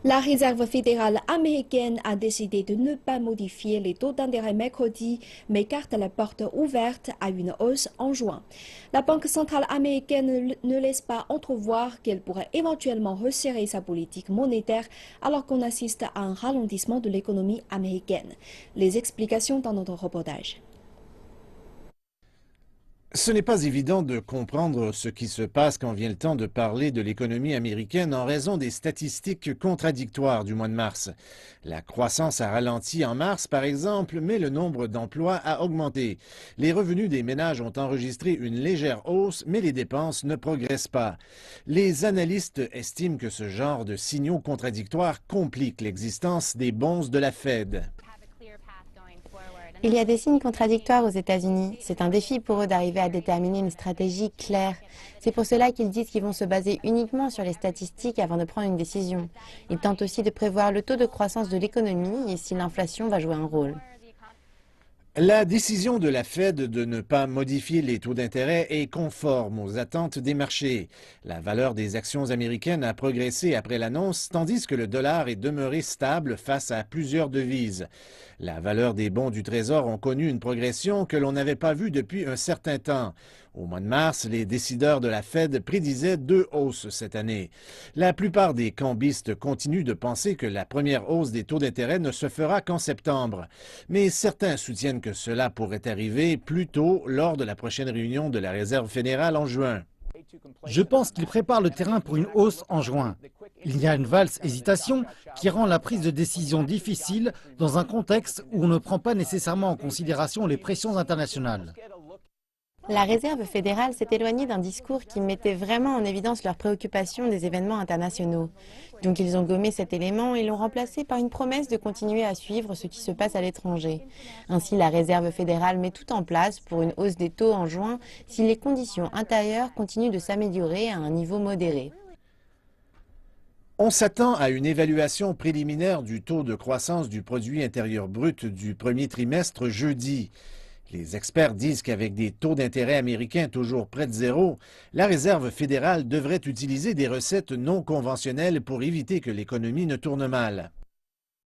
La Réserve fédérale américaine a décidé de ne pas modifier les taux d'intérêt mercredi, mais garde la porte ouverte à une hausse en juin. La Banque centrale américaine ne laisse pas entrevoir qu'elle pourrait éventuellement resserrer sa politique monétaire alors qu'on assiste à un ralentissement de l'économie américaine. Les explications dans notre reportage. Ce n'est pas évident de comprendre ce qui se passe quand vient le temps de parler de l'économie américaine en raison des statistiques contradictoires du mois de mars. La croissance a ralenti en mars, par exemple, mais le nombre d'emplois a augmenté. Les revenus des ménages ont enregistré une légère hausse, mais les dépenses ne progressent pas. Les analystes estiment que ce genre de signaux contradictoires compliquent l'existence des bonds de la Fed. Il y a des signes contradictoires aux États-Unis. C'est un défi pour eux d'arriver à déterminer une stratégie claire. C'est pour cela qu'ils disent qu'ils vont se baser uniquement sur les statistiques avant de prendre une décision. Ils tentent aussi de prévoir le taux de croissance de l'économie et si l'inflation va jouer un rôle. La décision de la Fed de ne pas modifier les taux d'intérêt est conforme aux attentes des marchés. La valeur des actions américaines a progressé après l'annonce, tandis que le dollar est demeuré stable face à plusieurs devises. La valeur des bons du Trésor ont connu une progression que l'on n'avait pas vue depuis un certain temps. Au mois de mars, les décideurs de la Fed prédisaient 2 hausses cette année. La plupart des cambistes continuent de penser que la première hausse des taux d'intérêt ne se fera qu'en septembre. Mais certains soutiennent que cela pourrait arriver plus tôt lors de la prochaine réunion de la Réserve fédérale en juin. Je pense qu'il prépare le terrain pour une hausse en juin. Il y a une valse hésitation qui rend la prise de décision difficile dans un contexte où on ne prend pas nécessairement en considération les pressions internationales. La Réserve fédérale s'est éloignée d'un discours qui mettait vraiment en évidence leurs préoccupations des événements internationaux. Donc ils ont gommé cet élément et l'ont remplacé par une promesse de continuer à suivre ce qui se passe à l'étranger. Ainsi, la Réserve fédérale met tout en place pour une hausse des taux en juin si les conditions intérieures continuent de s'améliorer à un niveau modéré. On s'attend à une évaluation préliminaire du taux de croissance du produit intérieur brut du premier trimestre jeudi. Les experts disent qu'avec des taux d'intérêt américains toujours près de zéro, la Réserve fédérale devrait utiliser des recettes non conventionnelles pour éviter que l'économie ne tourne mal.